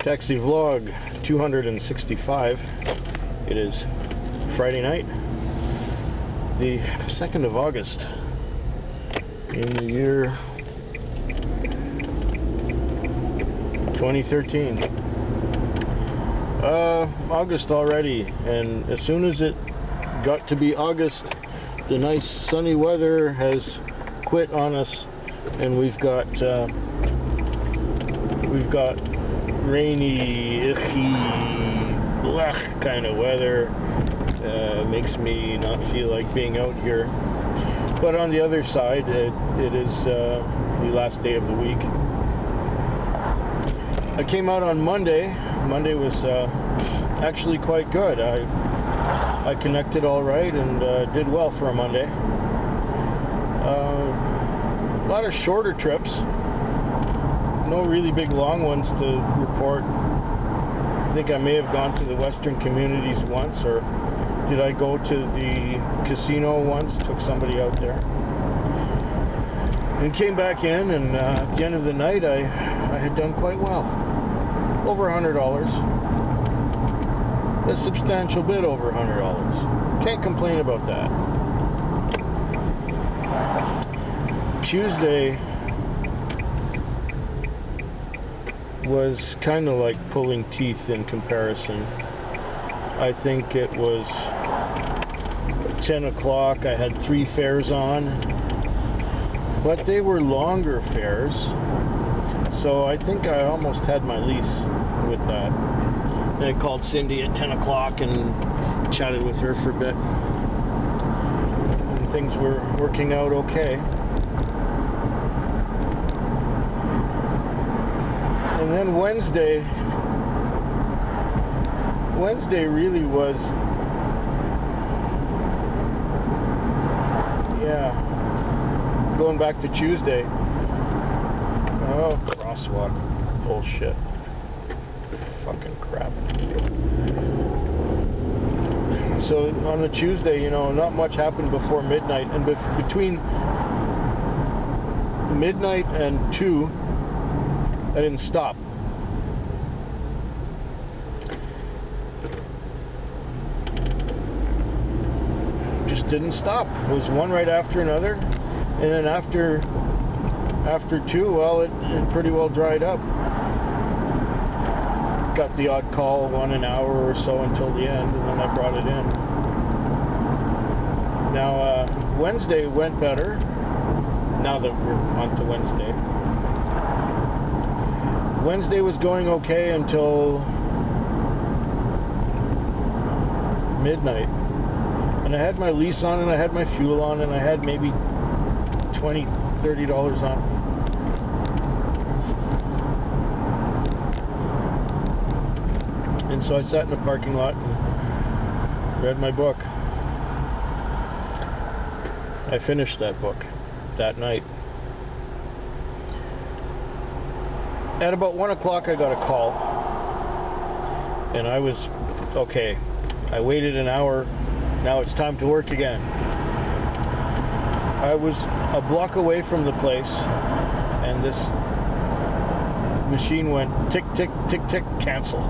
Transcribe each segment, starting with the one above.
Taxi vlog 265. It is Friday night, the 2nd of August in the year 2013. August already, and as soon as it got to be August, the nice sunny weather has quit on us, and we've got rainy, icky, blech kind of weather. Makes me not feel like being out here. But on the other side, it is the last day of the week. I came out on Monday. Monday was actually quite good. I connected all right and did well for a Monday. A lot of shorter trips. No really big long ones to report. I think I may have gone to the Western Communities once, or did I go to the casino once? Took somebody out there. And came back in, and at the end of the night I had done quite well. Over $100. A substantial bit over $100. Can't complain about that. Tuesday was kind of like pulling teeth in comparison. I think it was 10 o'clock. I had 3 fares on, but they were longer fares, so I think I almost had my lease with that. Then I called Cindy at 10 o'clock and chatted with her for a bit, and things were working out okay. And then Wednesday really was, going back to Tuesday. Oh, crosswalk. Bullshit. Fucking crap. So on the Tuesday, not much happened before midnight, and between midnight and 2, I didn't stop. Just didn't stop. It was one right after another, and then after 2, well, it pretty well dried up. Got the odd call, an hour or so until the end, and then I brought it in. Now, Wednesday went better, now that we're on to Wednesday. Wednesday was going okay until midnight. And I had my lease on, and I had my fuel on, and I had maybe $20, $30 on. And so I sat in the parking lot and read my book. I finished that book that night. At about 1 o'clock I got a call, and I was okay. I waited an hour. Now it's time to work again. I was a block away from the place, and this machine went tick, tick, tick, tick, cancel.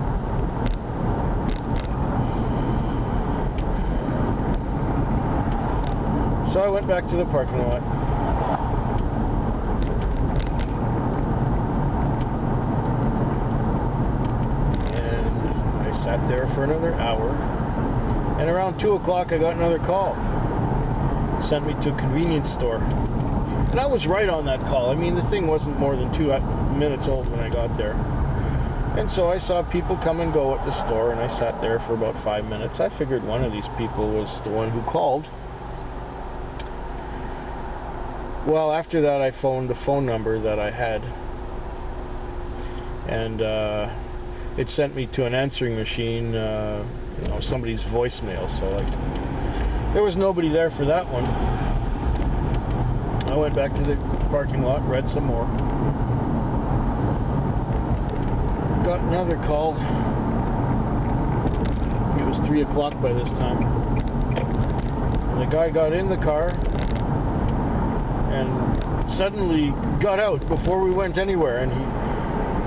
So I went back to the parking lot. Sat there for another hour, and around 2 o'clock I got another call. Sent me to a convenience store, and I was right on that call. I mean, the thing wasn't more than 2 minutes old when I got there, and so I saw people come and go at the store, and I sat there for about 5 minutes. I figured one of these people was the one who called. Well, after that I phoned the phone number that I had, and it sent me to an answering machine, somebody's voicemail. So there was nobody there for that one. I went back to the parking lot, read some more. Got another call. It was 3 o'clock by this time. And the guy got in the car and suddenly got out before we went anywhere, and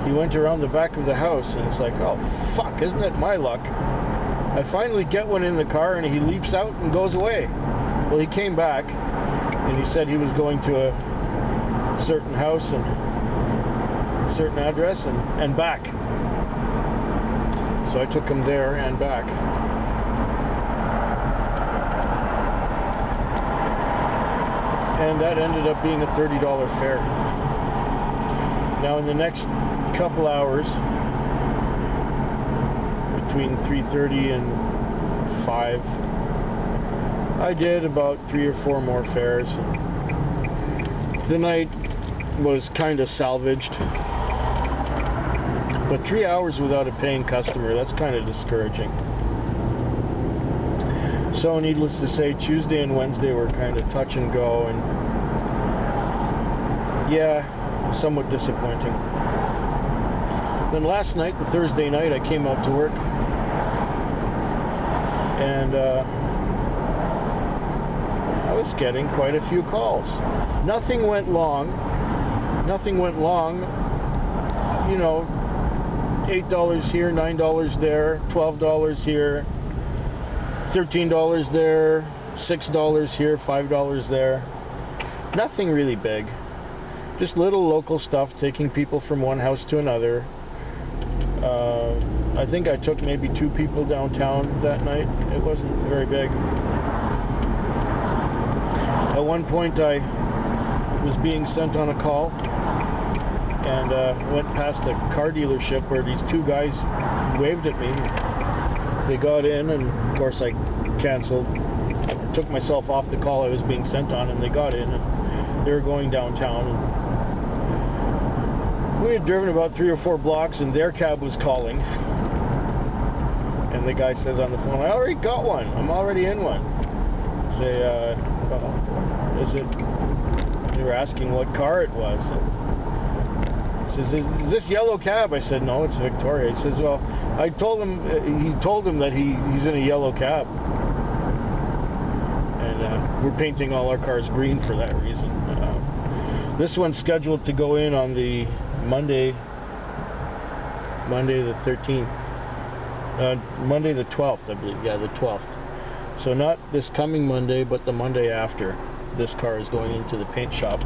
he went around the back of the house, and it's like, oh fuck, isn't it my luck? I finally get one in the car, and he leaps out and goes away. Well, he came back, and he said he was going to a certain house and a certain address and back. So I took him there and back. And that ended up being a $30 fare. Now in the next couple hours, between 3:30 and 5, I did about 3 or 4 more fares. The night was kind of salvaged, but 3 hours without a paying customer, that's kind of discouraging. So needless to say, Tuesday and Wednesday were kind of touch and go, and yeah, somewhat disappointing. Then last night, the Thursday night, I came out to work, and I was getting quite a few calls. Nothing went long. You know, $8 here, $9 there, $12 here, $13 there, $6 here, $5 there. Nothing really big. Just little local stuff, taking people from one house to another. I think I took maybe 2 people downtown that night. It wasn't very big. At one point I was being sent on a call and went past a car dealership where these 2 guys waved at me. They got in, and of course I canceled. I took myself off the call I was being sent on, and they got in, and they were going downtown. And we had driven about 3 or 4 blocks, and their cab was calling. And the guy says on the phone, I already got one. I'm already in one. Say, they were asking what car it was. He says, is this yellow cab? I said, no, it's Victoria. He says, well, he told him that he's in a yellow cab. And we're painting all our cars green for that reason. This one's scheduled to go in on the Monday the 13th. Monday the 12th, I believe. Yeah, the 12th. So not this coming Monday, but the Monday after. This car is going into the paint shop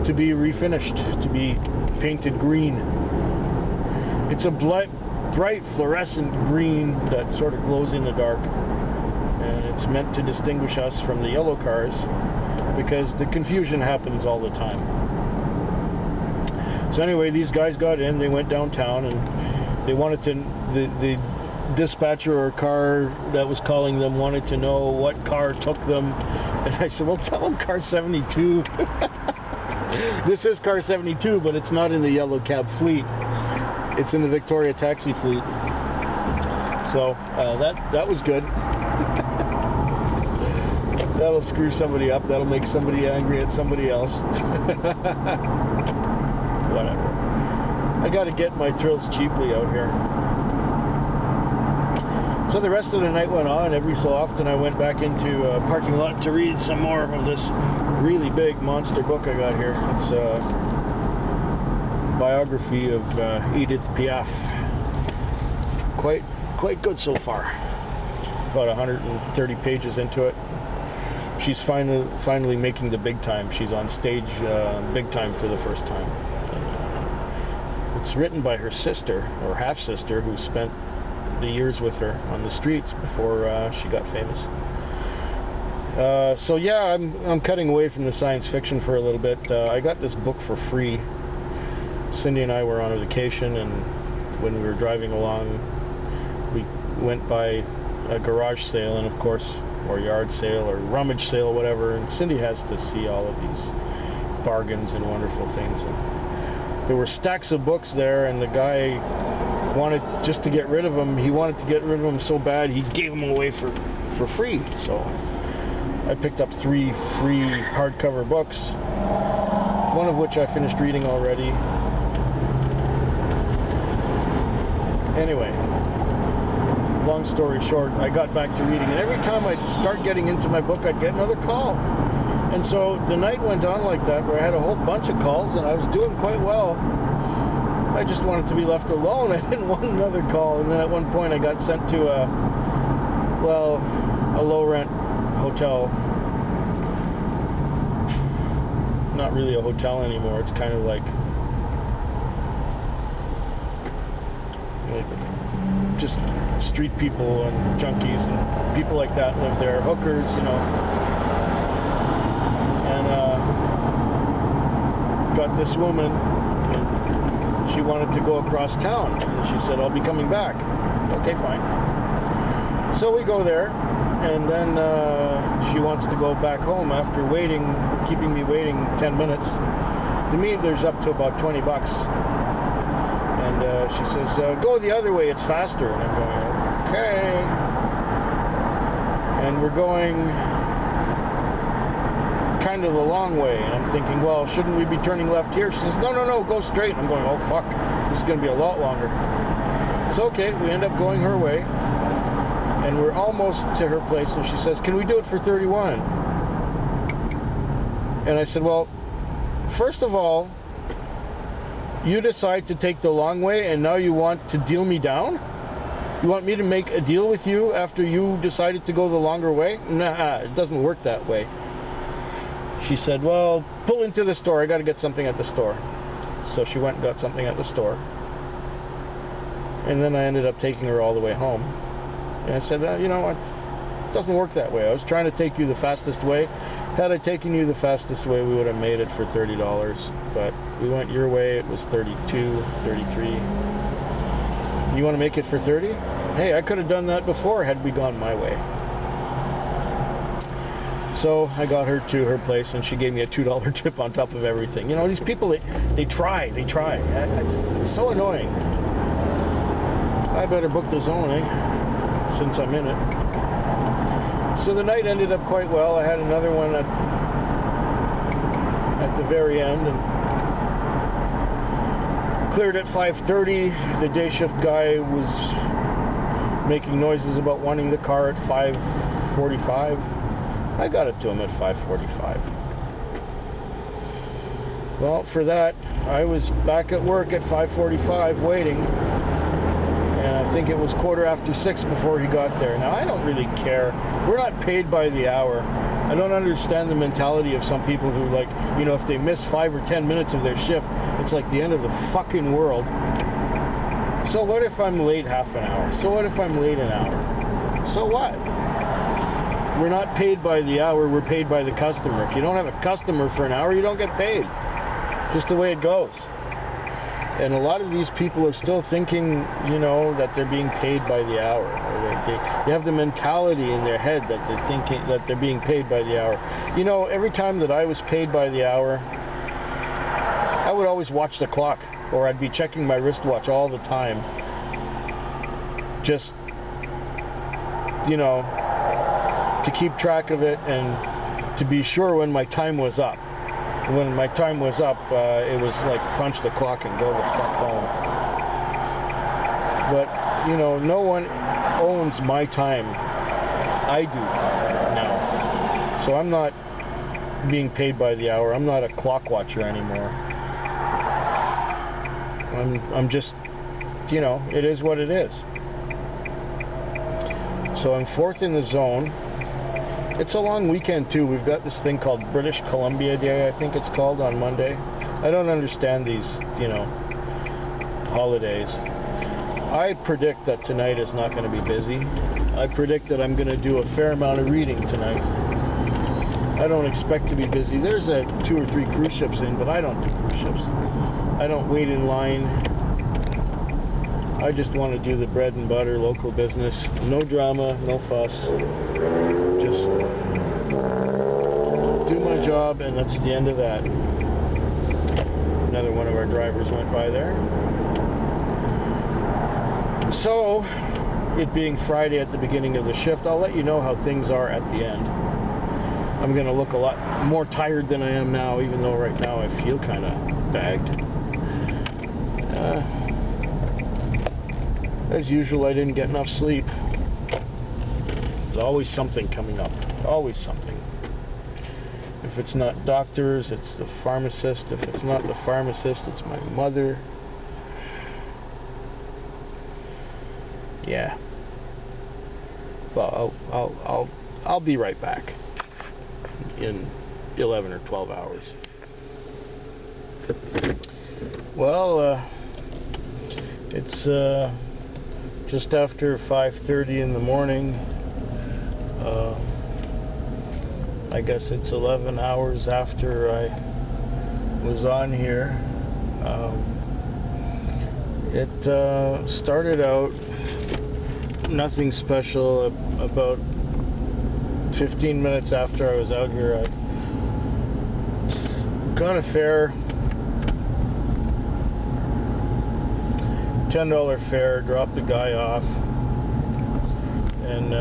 to be refinished, to be painted green. It's a bright fluorescent green that sort of glows in the dark, and it's meant to distinguish us from the yellow cars because the confusion happens all the time. So anyway, these guys got in, they went downtown, and they wanted to, the dispatcher or car that was calling them wanted to know what car took them, and I said, well, tell them car 72. This is car 72, but it's not in the yellow cab fleet. It's in the Victoria taxi fleet. So that was good. That'll screw somebody up. That'll make somebody angry at somebody else. Whatever. I got to get my thrills cheaply out here. So the rest of the night went on. Every so often I went back into a parking lot to read some more of this really big monster book I got here. It's a biography of Edith Piaf. Quite good so far. About 130 pages into it. She's finally making the big time. She's on stage big time for the first time. It's written by her sister, or half-sister, who spent the years with her on the streets before she got famous. So yeah, I'm cutting away from the science fiction for a little bit. I got this book for free. Cindy and I were on a vacation, and when we were driving along, we went by a garage sale, and of course, or yard sale, or rummage sale, whatever, and Cindy has to see all of these bargains and wonderful things. And there were stacks of books there, and the guy wanted just to get rid of them. He wanted to get rid of them so bad, he gave them away for free. So I picked up 3 free hardcover books, one of which I finished reading already. Anyway, long story short, I got back to reading, and every time I'd start getting into my book, I'd get another call. And so the night went on like that, where I had a whole bunch of calls, and I was doing quite well. I just wanted to be left alone. I didn't want another call. And then at one point I got sent to a low-rent hotel. Not really a hotel anymore. It's kind of like just street people and junkies and people like that live there. Hookers, you know. And got this woman, and she wanted to go across town. And she said, I'll be coming back. Okay, fine. So we go there, and then she wants to go back home after keeping me waiting 10 minutes. To me, there's up to about 20 bucks. And she says, go the other way, it's faster. And I'm going, okay. And we're going kind of the long way. And I'm thinking, well, shouldn't we be turning left here? She says, no, go straight. And I'm going, oh, fuck, this is going to be a lot longer. So, okay, we end up going her way. And we're almost to her place, and she says, can we do it for 31? And I said, well, first of all, you decide to take the long way, and now you want to deal me down? You want me to make a deal with you after you decided to go the longer way? Nah, it doesn't work that way. She said, well, pull into the store. I got to get something at the store. So she went and got something at the store. And then I ended up taking her all the way home. And I said, you know what, it doesn't work that way. I was trying to take you the fastest way. Had I taken you the fastest way, we would have made it for $30. But we went your way, it was 32, 33. You want to make it for 30? Hey, I could have done that before had we gone my way. So I got her to her place, and she gave me a $2 tip on top of everything. You know, these people, they try. It's so annoying. I better book the zone, since I'm in it. So the night ended up quite well. I had another one at the very end, and cleared at 5:30. The day shift guy was making noises about wanting the car at 5:45. I got it to him at 5:45. Well, for that, I was back at work at 5:45 waiting. And I think it was 6:15 before he got there. Now, I don't really care. We're not paid by the hour. I don't understand the mentality of some people who, like, you know, if they miss 5 or 10 minutes of their shift, it's like the end of the fucking world. So what if I'm late half an hour? So what if I'm late an hour? So what? We're not paid by the hour. We're paid by the customer. If you don't have a customer for an hour, you don't get paid. Just the way it goes. And a lot of these people are still thinking, you know, that they're being paid by the hour. Or they have the mentality in their head that they're thinking that they're being paid by the hour. You know, every time that I was paid by the hour, I would always watch the clock, or I'd be checking my wristwatch all the time. Just, you know, to keep track of it and to be sure when my time was up. When my time was up, it was like punch the clock and go the fuck home. But, you know, no one owns my time. I do now. So I'm not being paid by the hour. I'm not a clock watcher anymore. I'm just, you know, it is what it is. So I'm fourth in the zone. It's a long weekend too. We've got this thing called British Columbia Day, I think it's called, on Monday. I don't understand these, you know, holidays. I predict that tonight is not going to be busy. I predict that I'm going to do a fair amount of reading tonight. I don't expect to be busy. There's 2 or 3 cruise ships in, but I don't do cruise ships. I don't wait in line. I just want to do the bread and butter local business. No drama, no fuss. Just do my job, and that's the end of that. Another one of our drivers went by there. So, it being Friday at the beginning of the shift, I'll let you know how things are at the end. I'm going to look a lot more tired than I am now, even though right now I feel kind of bagged. As usual, I didn't get enough sleep. There's always something coming up. Always something. If it's not doctors, it's the pharmacist. If it's not the pharmacist, it's my mother. Yeah. Well, I'll be right back in 11 or 12 hours. Well, it's just after 5:30 in the morning. I guess it's 11 hours after I was on here. It started out nothing special. About 15 minutes after I was out here, I got a fare, $10 fare, dropped the guy off, and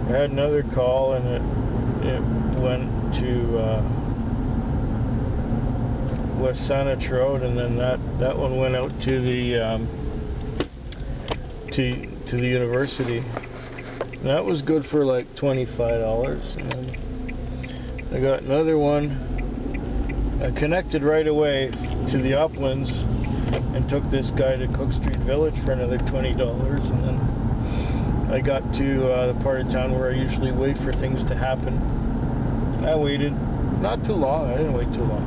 I had another call, and it went to West Saanich Road, and then that one went out to the to the university. And that was good for like $25, and then I got another one. I connected right away to the Uplands and took this guy to Cook Street Village for another $20, and then I got to the part of town where I usually wait for things to happen. I waited not too long. I didn't wait too long.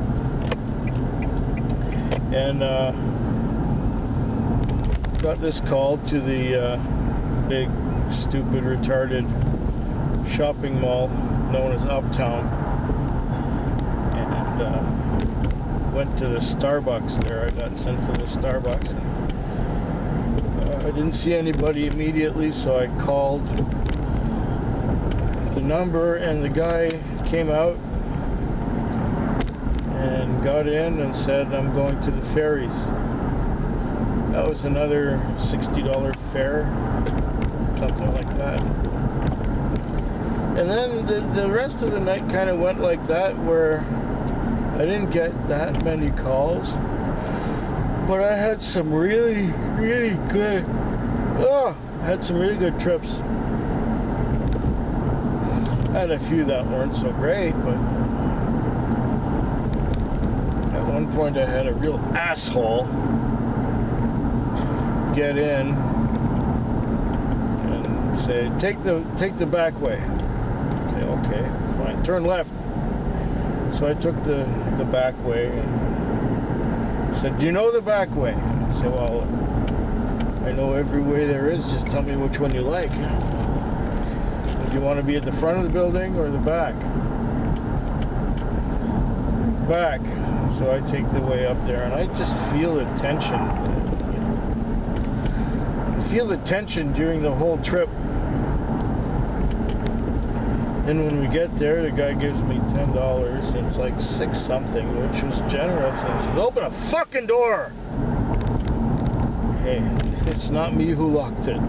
And got this call to the big, stupid, retarded shopping mall known as Uptown. And went to the Starbucks there. I got sent to the Starbucks. I didn't see anybody immediately, so I called the number, and the guy came out and got in and said, "I'm going to the ferries." That was another $60 fare, something like that. And then the rest of the night kind of went like that, where I didn't get that many calls, but I had some really good, I had some really good trips. I had a few that weren't so great, but at one point I had a real asshole get in and say, take the back way. Say, okay, fine, turn left. So I took the back way and said, "Do you know the back way?" I said, "Well, I know every way there is, just tell me which one you like. Do you want to be at the front of the building or the back?" Back. So I take the way up there, and I just feel the tension. I feel the tension during the whole trip. And when we get there, the guy gives me $10. It's like $6 something, which was generous. And he says, "Open a fucking door!" Hey, it's not me who locked it.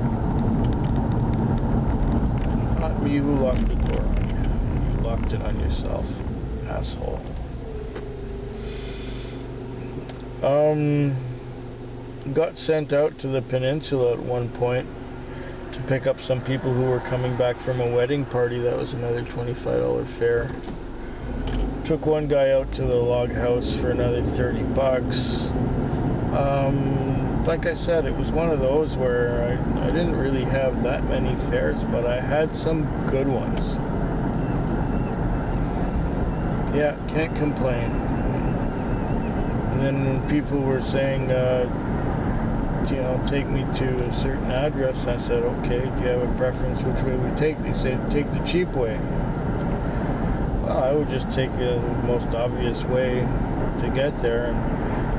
Not me who locked the door on you. You locked it on yourself, asshole. Got sent out to the peninsula at one point to pick up some people who were coming back from a wedding party. That was another $25 fare. Took one guy out to the log house for another $30. Like I said, it was one of those where I didn't really have that many fares, but I had some good ones. Yeah, can't complain. And then when people were saying, take me to a certain address, I said, "Okay, do you have a preference which way we take?" They said, "Take the cheap way." Well, I would just take the most obvious way to get there, and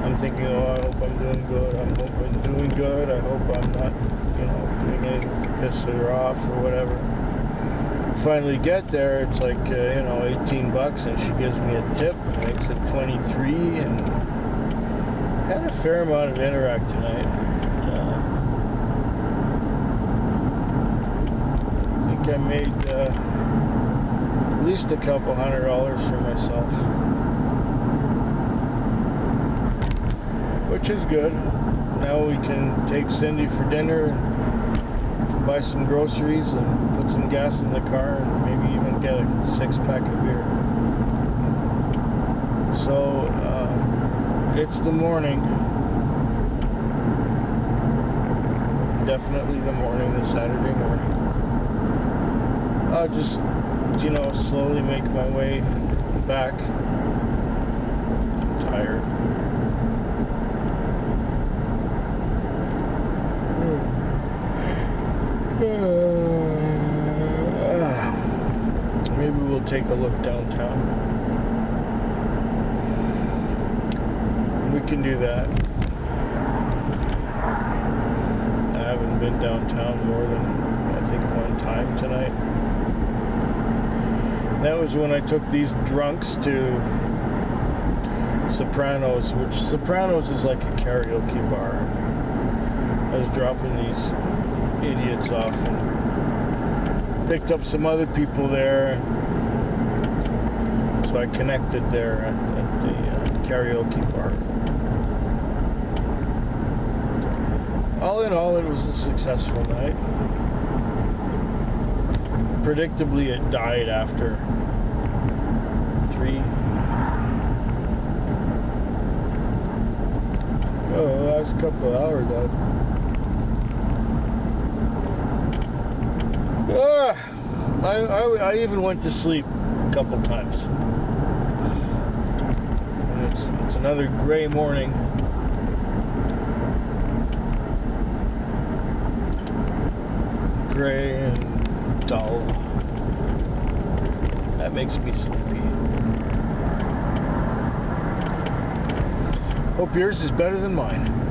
I'm thinking, I hope I'm doing good, I hope I'm doing good, I hope I'm not, doing anything to piss her off or whatever. Finally get there, it's like, $18, and she gives me a tip, makes it 23, and had a fair amount of interact tonight. I made at least a couple $100 for myself, which is good. Now we can take Cindy for dinner and buy some groceries and put some gas in the car and maybe even get a 6-pack of beer. So it's the morning. definitely the morning, the Saturday morning. I'll just, slowly make my way back. I'm tired. Maybe we'll take a look downtown. We can do that. I haven't been downtown more than, I think, one time tonight. That was when I took these drunks to Sopranos, which Sopranos is like a karaoke bar. I was dropping these idiots off and picked up some other people there, so I connected there at the karaoke bar. All in all, it was a successful night. Predictably, it died after 3. Oh, the last couple of hours I even went to sleep a couple times. And it's another gray morning. Gray and dull. That makes me sleepy. Hope yours is better than mine.